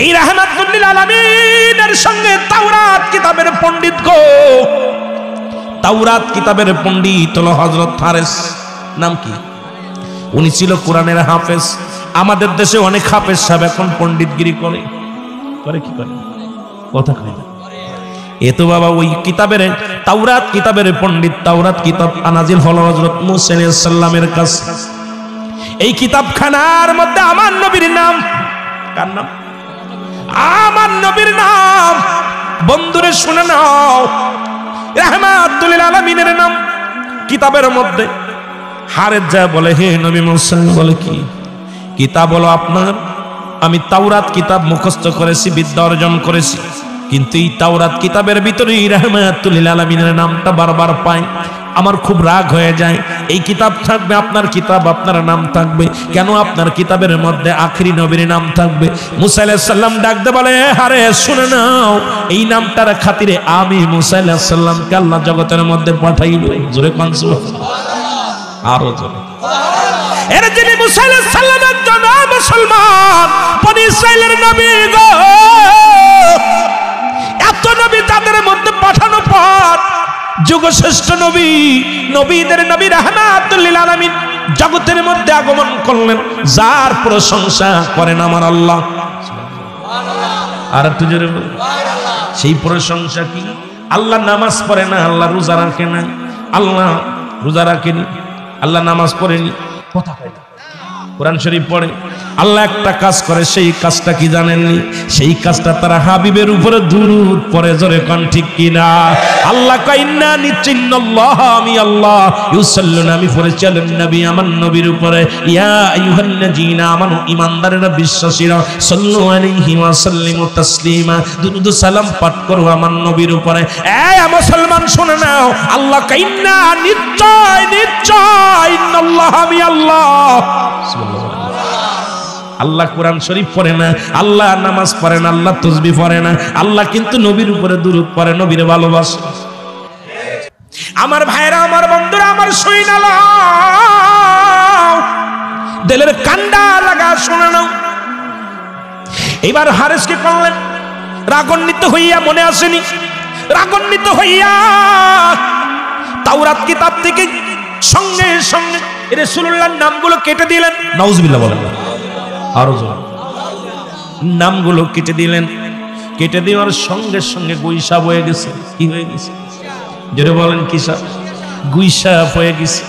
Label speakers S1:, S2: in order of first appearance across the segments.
S1: এই রাহমাতুল লিল আলামিনের সঙ্গে তাওরাত কিতাবের পণ্ডিত গো, তাওরাত কিতাবের পণ্ডিত হলো হযরত ফারেস। নাম কি? উনি ছিল কোরআনের হাফেজ। আমাদের দেশে অনেক হাফেজ সাহেব এখন পণ্ডিতগিরি করে কি করে কথা কয় না। এ তো বাবা ওই কিতাবের তাওরাত কিতাবের পণ্ডিত। তাওরাত কিতাব নাজিল হলো হযরত মুসা আলাইহিস সালামের কাছে। এই কিতাবখানার মধ্যে আমার নবীর নাম, কার নাম? আমার নবীর নাম। বন্ধুরে শুনে নাও, রাহমাতুল লিল আলামিনের নাম কিতাবের মধ্যে। হারেস যা বলে, হে নবী মুসা, বলে কি কিতাব? বলো আপনার। আমি তাওরাত কিতাব মুখস্থ করেছি, বিদ্যা অর্জন করেছি, কিন্তু এই তাওরাত কিতাবের ভিতরে রাহমাতুল লিল আলামিনের নামটা বারবার পাই, আমার খুব রাগ হয়ে যায়। এই কিতাব থাকবে, আপনার কিতাব, আপনার নাম থাকবে, কেন আপনার কিতাবের মধ্যে আখেরি নবীর নাম থাকবে? মুসা আলাইহিস সালাম ডাকতে বলে, আরে শুনে নাও, এই নামটার খাতিরে আমি মুসা আলাইহিস সালামকে আল্লাহ জগতের মধ্যে পাঠাইল। জোরে কোন সুবহানাল্লাহ, আরো জোরে। এর যিনি মুসা আলাইহিস সালামের জন্য মুসলমান, বনি ইসরাইলের নবী গো, এত নবী তাদের মধ্যে পাঠানো পর যুগশ্রেষ্ঠ নবী, নবীদের নবী রাহমাতুল লিল আলামিন জগতের মধ্যে আগমন করলেন, যার প্রশংসা করেন আমার আল্লাহ। আর একটু জোরে বল, সেই প্রশংসা কি? আল্লাহ নামাজ পড়ে না, আল্লাহ রোজা রাখে না, আল্লাহ রোজা রাখেনি, আল্লাহ নামাজ পড়েনি, কথা কয় না, কোরআন শরীফ পড়ে। আল্লাহ একটা কাজ করে, সেই কাজটা কি জানেননি? সেই কাজটা তারা হাবিবের উপরে দুরূদ পড়ে। জোরে কোন ঠিক কিনা? আল্লাহ কয়, ইন্না নিশ্চিন্নাল্লাহ, আমি আল্লাহ, ইউসাল্লুনা, আমি পড়েছি আলান নবী, আমার নবীর উপরে, ইয়া আইয়ুহাল্লাযীনা আমানু, ঈমানদারেরা, বিশ্বাসীরা, সাল্লু আলাইহি ওয়া সাল্লিমু তাসলিমা, দুরূদ সালাম পাঠ করো আমার নবীর উপরে। এই মুসলমান শুনে নাও, আল্লাহ কয়, ইন্না, নিশ্চয় নিশ্চয়, ইন্নাল্লাহ, আমি আল্লাহ। আল্লাহ কোরআন শরীফ পড়ে না, আল্লাহ নামাজ পড়ে না, আল্লাহ তাসবিহ পড়ে না, আল্লাহ কিন্তু নবীর উপরে দুরূদ পড়ে, নবীরে ভালোবাসে। আমার ভাইরা, আমার বন্ধুরা, আমার শুনে নাও, দিলের কান্ডা লাগা শুনে নাও। এবার হারেস কি করলেন? রাগান্বিত হইয়া, মনে আসেনি, রাগান্বিত হইয়া তাওরাত কিতাব থেকে সঙ্গে সঙ্গে রাসূলুল্লাহর নামগুলো কেটে দিলেন। নাউজুবিল্লাহ বলেন, আরো জোরে। নামগুলো কেটে দিলেন। কেটে দেওয়ার সঙ্গে সঙ্গে গুইসাব হয়ে গেছে। কি হয়ে গেছে? জোরে বলেন, কি সাপ? গুইসাব হয়ে গেছে।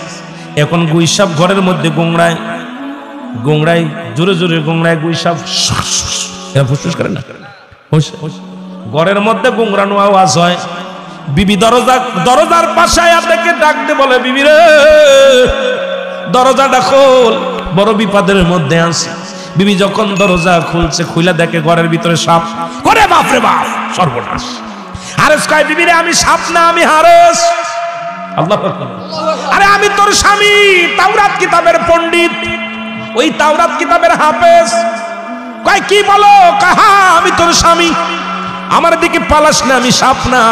S1: এখন গুইসাব ঘরের মধ্যে গোংড়ায়, গোংড়ায়, জোরে জোরে গোংড়ায় গুইসাব ফুসফুস করে না, ঘরের মধ্যে গোংড়ানো আওয়াজ হয়। বিবি দরজার পাশে দেখে ডাকতে বলে, বিবি রে, দরজাটা খোল, বড় বিপদের মধ্যে আছে। বিবি যখন দরজা খুলছে, খুলে দেখে ঘরের ভিতরে সাপ। করে বাপ রে বাপ, সর্বনাশ। হারেস কয়, বিবি রে, আমি সাপ না, আমি হারেস। আল্লাহ, আরে আমি তোর স্বামী, তাওরাত কিতাবের পণ্ডিত, ওই তাওরাত কিতাবের হাফেজ। কয়, কি বলো? কাহা, আমি তোর স্বামী, আমার দিকে পালাস না, আমি সাপ না।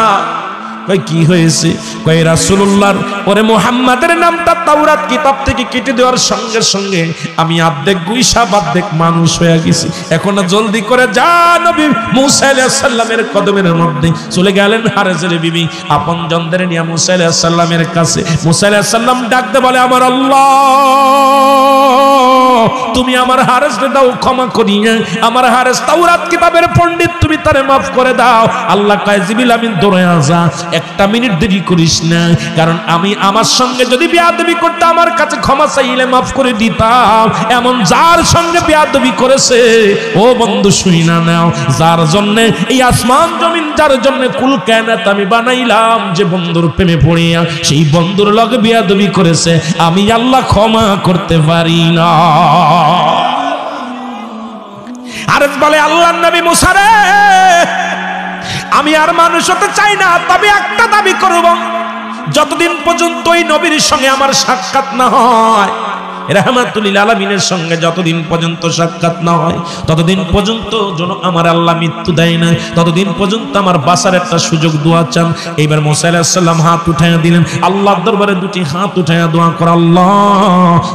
S1: কয়, কি হয়েছে? কয়, রাসূলুল্লাহর পরে মুহাম্মাদের নামটা তাওরাত কিতাব থেকে কেটে দেওয়ার সঙ্গে সঙ্গে আমি অর্ধেক গুইসাব অর্ধেক মানুষ হয়ে গেছি। এখন জলদি করে যা, নবী মুসা আলাইহিস সালামের কদমের মধ্যে চলে গেলেন হারেসের বিবি, আপনজনদের নিয়ে মুসা আলাইহিস সালামের কাছে। মুসা আলাইহিস সালাম ডাকতে বলে, আমার আল্লাহ, তুমি আমার হারেসকে দাও ক্ষমা করিয়া, আমার হারেস তাওরাত কিতাবের পণ্ডিত, তুমি তারে মাফ করে দাও। আল্লাহ কয়, জিবরিল আমিন দৌড়ে আসা, একটা মিনিট দেরি করিস না, কারণ আমি আমার সঙ্গে যদি বেয়াদবি করতে, আমার কাছে ক্ষমা চাইলে মাফ করে দিতাম। এমন যার সঙ্গে বেয়াদবি করেছে, ও বন্ধু শুইনা নাও, যার জন্য এই আসমান জমিন, যার জন্য কুল কায়নাত আমি বানাইলাম, যে বন্ধুর প্রেমে পড়িয়া সেই বন্ধুর লগে বেয়াদবি করেছে, আমি আল্লাহ ক্ষমা করতে পারি না। হারেস বলে, আল্লাহর নবী মুসা রে, আমি আর মানুষ হতে চাই না, তবে একটা দাবি করব, যতদিন পর্যন্ত ওই নবীর সঙ্গে আমার সাক্ষাৎ না হয়, রাহমাতুল লিল আলামিনের সঙ্গে যতদিন পর্যন্ত সাক্ষাৎ না হয় ততদিন পর্যন্ত যেন আমার আল্লাহ মৃত্যু দেয় না, ততদিন পর্যন্ত আমার বাঁচার একটা সুযোগ দোয়া চান। এইবার মুসা আলাইহিস সালাম হাত উঠাইয়া দিলেন, আল্লাহর দরবারে দুটি হাত উঠাইয়া দোয়া কর, আল্লাহ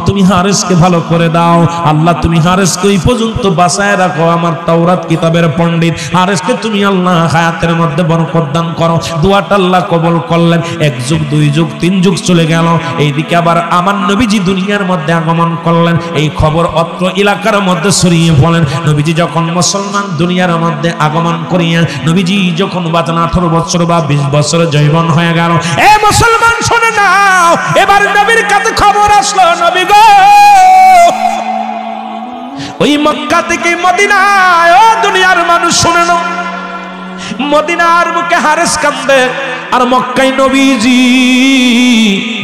S1: তুমি হারেসকে ভালো করে দাও, আল্লাহ তুমি হারেসকে ওই পর্যন্ত বাঁচায় রাখো। আমার তাওরাত কিতাবের পণ্ডিত হারেসকে তুমি আল্লাহ হায়াতের মধ্যে বরকত দান করো। দোয়াটা আল্লাহ কবুল করলেন। 1 যুগ 2 যুগ 3 যুগ চলে গেল। এইদিকে আবার আমার নবীজি দুনিয়ার মধ্যে আগমন করলেন। এই খবর অত্র এলাকার মধ্যে ছড়িয়ে পড়লেন। নবীজি যখন মুসলমান দুনিয়ার মধ্যে আগমন করিয়া নবীজি যখন 18 বছর বা 20 বছর যৌবন হয়ে গেল, এ মুসলমান শুনে নাও, এবার নবীর কাছে খবর আসলো, নবী গো ওই মক্কা থেকে মদিনায়, ও দুনিয়ার মানুষ শুনে নাও, মদিনার বুকে হারেস কান্দে আর মক্কায় নবীজি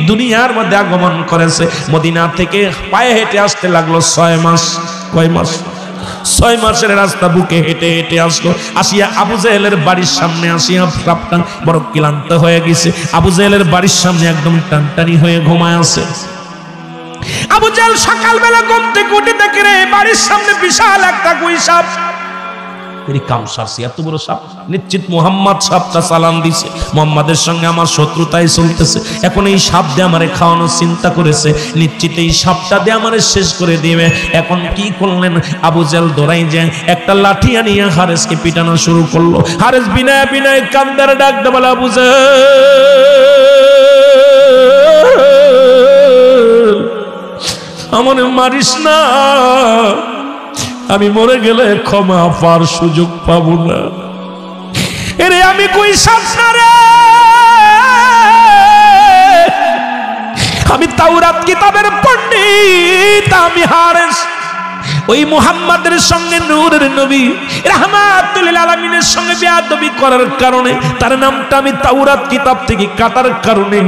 S1: দুনিয়ার মধ্যে আগমন করেছে। মদিনা থেকে পায়ে হেঁটে আসতে লাগলো 6 মাস। কয় মাস? 6 মাসের রাস্তা বুকে হেঁটে হেঁটে আসলো। আসিয়া আবু জেহেলের বাড়ির সামনে আসিয়া সাপটা বড় ক্লান্ত হয়ে গেছে। আবু জেহেলের বাড়ির সামনে একদম টানটানি হয়ে ঘুমায় আছে। আবু জেহেল সকালবেলা ঘুম থেকে উঠে দেখে রে বাড়ির সামনে বিশাল একটা গুই সাপ। এত বড় সাপ, নিশ্চিত মুহাম্মদ সাপটা চালান দিছে, মুহাম্মাদের সঙ্গে আমার শত্রুতাই চলতেছে। এখন এই সাপ দিয়ে আমারে খাওয়ানোর চিন্তা করেছে, নিশ্চিত এই সাপটা দিয়ে আমারে শেষ করে দিবে। এখন কি করলেন? আবু জেহেল দৌড়াই যায় একটা লাঠি আনিয়া হারেসকে পিটানো শুরু করলো। হারেস বিনায় বিনায় কান্দার ডাক দেয়, বলে আবু জেহেল আমারে মারিস না, আমি মরে গেলে ক্ষমা পাওয়ার সুযোগ পাবো না। এরে আমি কই সাপ না রে, আমি তাওরাত কিতাবের পণ্ডিত, আমি হারেস। ওই মুহাম্মাদের সঙ্গে নূরের নবী রাহমাতুল লিল আলামিনের সঙ্গে বেয়াদবি করার কারণে তার নামটা আমি তাওরাত কিতাব থেকে কাটার কারণে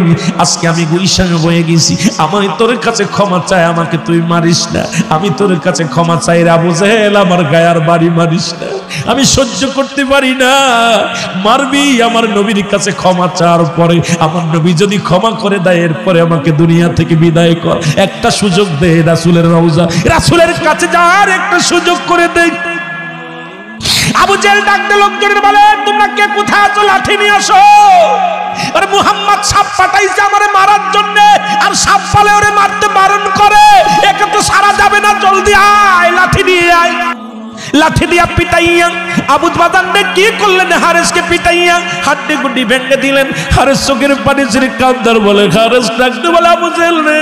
S1: আজকে আমি গুইশান হয়ে গেছি। আমি তোর কাছে ক্ষমা চাই, আমাকে তুই মারিস না। আমি তোর কাছে ক্ষমা চাই রে আবু জেহেল, আমার গায়ের বাড়ি মারিস না, আমি সহ্য করতে পারি না। মারবি, আমার নবীর কাছে ক্ষমা চাওয়ার পরে আমার নবী যদি ক্ষমা করে দেয় এরপরে আমাকে দুনিয়া থেকে বিদায় কর, একটা সুযোগ দে রাসূলের রওজা, রাসূলের কাছে যাওয়ার একটা সুযোগ করে দে। আবু জেহেল ডাকতে লোকজনের বলে, তোমরা কে কোথায় আছো, লাঠি নিয়ে আসো। আরে মুহাম্মদ সাপ পাঠাইছে আমারে মারার জন্য, আর সাপ পালে ওরে মারতে বারণ করে, একে তো সারা যাবে না, জলদি আয়, লাঠি নিয়ে আয়। লাঠি দিয়া পিটাইয়া আবু বাদানকে কি করলেন? হারেসকে পিটাইয়া হাড্ডি গুড্ডি ভেঙে দিলেন। হারেস চোখের পানি ছেড়ে কান্দার বলে, হারেস ডাকতে বলে, আবু জেহেল রে,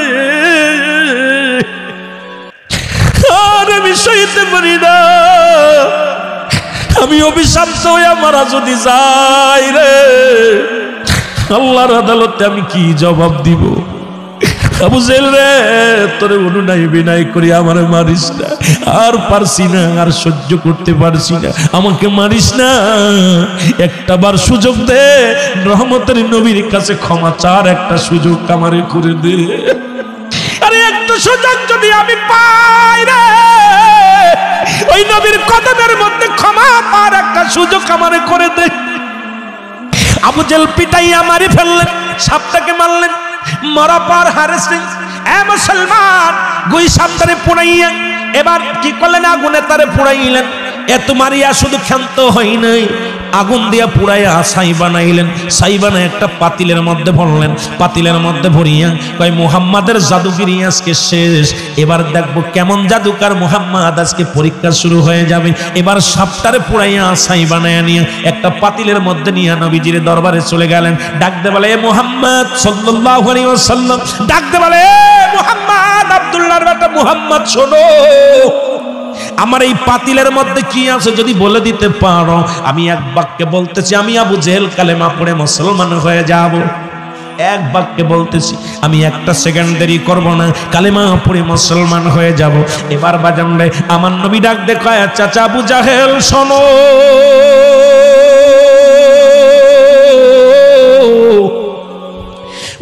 S1: আর আমি সইতে পারি না, আমি অভিশপ্ত হয়ে মারা যদি যাই রে, আল্লাহর আদালতে আমি কি জবাব দিব? আবু জেহেল রে, তোরে অনুনয় বিনয় করি আমারে মারিস না, আর পারছি না, আর সহ্য করতে পারছি না, আমাকে মারিস না, একটা বার সুযোগ দে, রহমতের নবীর কাছে ক্ষমা চার একটা সুযোগ আমারে করে দে। আরে একটা সুযোগ যদি আমি পাই রে, ওই নবীর কদমের মধ্যে ক্ষমা পাওয়ার একটা সুযোগ আমারে করে দে। আবু জেহেল পিটাইয়া মারি ফেললেন, সাপটাকে মারলেন। মরা পর হারেস এ মুসলমান গুই সাপটারে পুড়াইয়া এবার কি করলেন? আগুনে তারে পুড়াইলেন। এত মারিয়া শুধু ক্ষান্ত হয় নাই, আগুন দিয়া পুড়াইয়া ছাই বানাইলেন। ছাই বানায় একটা পাতিলের মধ্যে ভরলেন। পাতিলের মধ্যে ভরিয়া কয়, মুহাম্মাদের জাদুগিরি আজকে শেষ, এবার দেখবো কেমন জাদুকার মুহাম্মদ, আজকে পরীক্ষা শুরু হয়ে যাবে। এবার সাপটারে পুড়াইয়া ছাই বানাইয়া নিয়ে একটা পাতিলের মধ্যে নিয়ে নবীজির দরবারে চলে গেলেন। ডাকতে বলে, এ মুহাম্মদ সাল্লাল্লাহু আলাইহি ওয়াসাল্লাম, ডাকতে বলে, এ মুহাম্মদ, আব্দুল্লাহর বেটা মুহাম্মদ, শোনো, আমার এই পাতিলের মধ্যে কি আছে যদি বলে দিতে পারো, আমি এক বাক্যে বলতেছি, আমি আবু জেহেল কালেমা পড়ে মুসলমান হয়ে যাব। এক বাক্যে বলতেছি, আমি একটা সেকেন্ড দেরি করব না, কালেমা পড়ে মুসলমান হয়ে যাব। এবার বাজান রে, আমার নবী ডাক দেখায়, চাচা আবু জেহেল শোনো,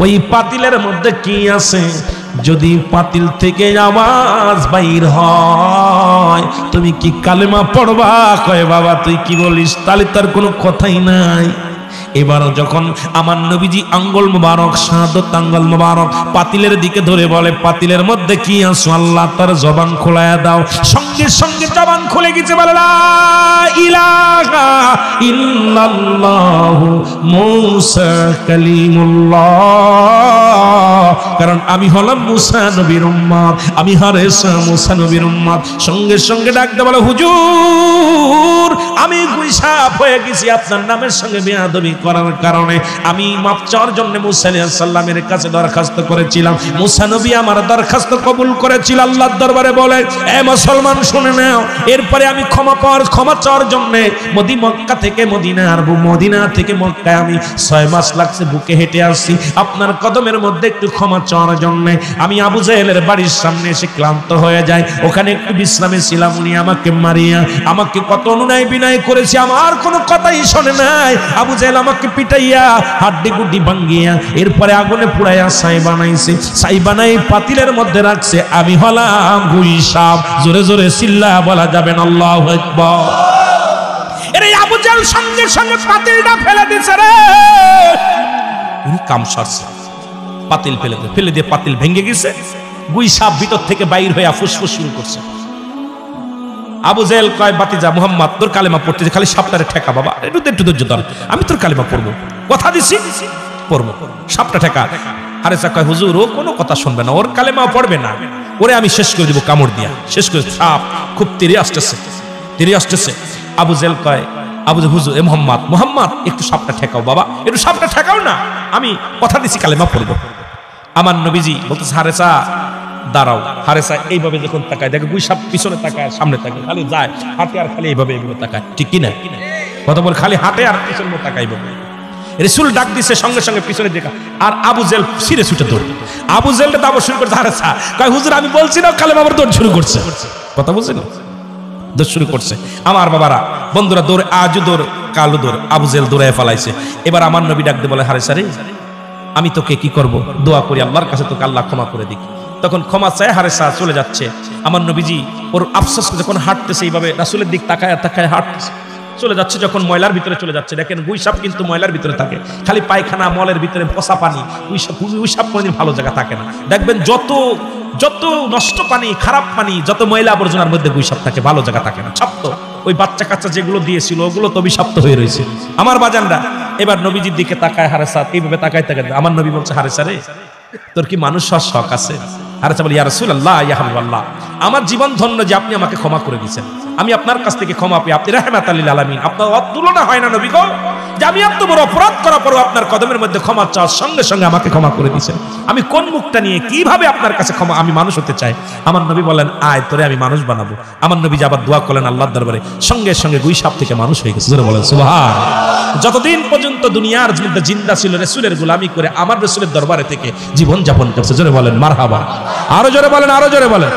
S1: ওই পাতিলের মধ্যে কি আছে যদি পাতিল থেকে আওয়াজ বাইর হয়, তুমি কি কালেমা পড়বা? কয়, বাবা তুই কি বলিস, তাহলে তার কোনো কথাই নাই। এবার যখন আমার নবীজি আঙ্গুল মুবারক, শাহাদত আঙ্গুল মুবারক পাতিলের দিকে ধরে বলে, পাতিলের মধ্যে কি আছে আল্লাহ তার জবান খোলায়া দাও। সঙ্গে সঙ্গে জবান খুলে গেছে, বলে লা ইলাহা ইল্লাল্লাহু মুসা কালিমুল্লাহ। কারণ আমি হলাম মুসা নবীর উম্মত, আমি হারেসা মুসা নবীর উম্মত। সঙ্গে সঙ্গে ডাকতে বলে, হুজুর আমি গুইসাপ হয়ে গেছি আপনার নামের সঙ্গে বেয়াদবি করার কারণে। আমি মাফ চাওয়ার জন্য মুসা আলাইহিস সালামের কাছে দরখাস্ত করেছিলাম, মুসা নবী আমার দরখাস্ত কবুল করেছিল আল্লাহর দরবারে। বলে, এ মুসলমান শুনে নাও, এরপরে আমি ক্ষমা চাওয়ার জন্য মক্কা থেকে মদিনা আর মদিনা থেকে মক্কায় আমি 6 মাস লাগছে বুকে হেঁটে আসছি আপনার কদমের মধ্যে একটু ক্ষমা চাওয়ার জন্য। আমি আবু জাহেলের বাড়ির সামনে এসে ক্লান্ত হয়ে যাই, ওখানে একটু বিশ্রামে ছিলাম। উনি আমাকে মারিয়া আমাকে কত অনুনয় বিনয় করেছে, আমার কোনো কথাই শোনে নাই। আবু জাহেল আমাকে পিটাইয়া হাড্ডি গুড্ডি ভাঙ্গিয়া এরপরে আগুনে পুড়াইয়া ছাই বানাইছে, ছাই বানাই পাতিলের মধ্যে রাখছে। আমি হলাম গুইসাপ। জোরে জোরে চিল্লা বলা যাবেন আল্লাহু আকবার। এর আবু জাহেল সঙ্গে সঙ্গে পাতিলটা ফেলে দিছে রে। উনি কাম সারছে, পাতিল ফেলে দিয়ে পাতিল ভেঙে গেছে। গুইসাপ ভিতর থেকে বাইর হয়ে ফুসফুস শুরু করছে। আবু জাহেল কয়, বাতিজা মুহাম্মদ তোর কালেমা পড়তে খালি সাপটারে ঠেকা বাবা, একটু ধৈর্য ধর, আমি তোর কালেমা পড়বো, কথা দিছি পড়বো, সাপটা ঠেকা। হারেসা কয়, হুজুর ও কোনো কথা শুনবে না, ওর কালেমা পড়বে না, ওরে আমি শেষ করে দিব কামড় দিয়া, শেষ করে। সাপ খুব তেরে আসতেছে। আবু জাহেল কয়, হুজুর এ মুহাম্মদ একটু সাপটা ঠেকাও বাবা, একটু সাপটা ঠেকাও না, আমি কথা দিছি কালেমা পড়বো। আমার নবীজি বলতেছে, হারেসা দাঁড়াও। হারেসা এইভাবে যখন তাকায় দেখে গুইসাপ পিছনে তাকায় সামনে তাকায়, খালি যায় হাঁটে আর খালি এইভাবে তাকায়, ঠিক কিনা কথা বল, খালি হাঁটে আর পিছনে তাকাই। রাসূল ডাক দিছে, সঙ্গে সঙ্গে পিছনে দেখা, আর আবু জাহেল ছিঁড়ে ছুটে দৌড়। আবু জাহেলটা দাবো শুরু করছে। হারেসা কয়, হুজুর আমি বলছি না, কালেমা আবার দৌড় শুরু করছে, কথা বলছেন দৌড় শুরু করছে। আমার বাবারা বন্ধুরা, দৌড় আজও দৌড় কালো দৌড়, আবু জাহেল দৌড়ায় ফেলাইছে। এবার আমার নবী ডাক দিয়ে বলে, হারেসা রে আমি তোকে কি করব, দোয়া করি আল্লাহর কাছে তোকে আল্লাহ ক্ষমা করে দিক। তখন ক্ষমা চায়, হারেসা চলে যাচ্ছে। আমার নবীজি ওর আফসোস যখন হাঁটতেছে এইভাবে রাসূলের দিক তাকায় হাঁটতেছে, চলে যাচ্ছে। যখন ময়লার ভিতরে চলে যাচ্ছে, দেখেন গুইসাপ কিন্তু ময়লার ভিতরে থাকে, খালি পায়খানা মলের ভিতরে পচা পানি। গুইসাপ কোনোদিন ভালো জায়গা থাকে না, দেখবেন যত নষ্ট পানি, খারাপ পানি, যত ময়লা আবর্জনার মধ্যে গুইসাপ থাকে, ভালো জায়গা থাকে না। ছাপ্ত ওই বাচ্চা কাচ্চা যেগুলো দিয়েছিল ওগুলো তো বিষাক্ত হয়ে রয়েছে। আমার বাজানরা এবার নবীজির দিকে তাকায়, হারেসা এইভাবে তাকায়। আমার নবী বলছে, হারেসা রে তোর কি মানুষ হওয়ার শখ আছে? হারেসা বলে, ইয়া রাসূলুল্লাহ ইয়া হাবিবাল্লাহ, আমার জীবন ধন্য যে আপনি আমাকে ক্ষমা করে দিয়েছেন, আমি আপনার কাছ থেকে ক্ষমা পেয়ে, আপনি রাহমাতাল লিল আলামিন, আপনার তুলনা হয় না নবী গো, যে আমি এত বড় অপরাধ করার পরও আপনার কদমের মধ্যে ক্ষমা চাওয়ার সঙ্গে সঙ্গে আমাকে ক্ষমা করে দিয়েছেন। আমি কোন মুখটা নিয়ে কিভাবে আপনার কাছে ক্ষমা, আমি মানুষ হতে চাই। আমার নবী বলেন, আয় তোরে আমি মানুষ বানাবো। আমার নবী আবার দোয়া করলেন আল্লাহর দরবারে, সঙ্গে সঙ্গে গুইসাপ থেকে মানুষ হয়ে গেছে। জোরে বলেন সুবহান। যতদিন পর্যন্ত দুনিয়ার মধ্যে জিন্দা ছিল, রাসূলের গোলামি করে আমার রাসূলের দরবারে থেকে জীবন যাপন করছে। জোরে বলেন মারহাবা, আরো জোরে বলেন, আরো জোরে বলেন।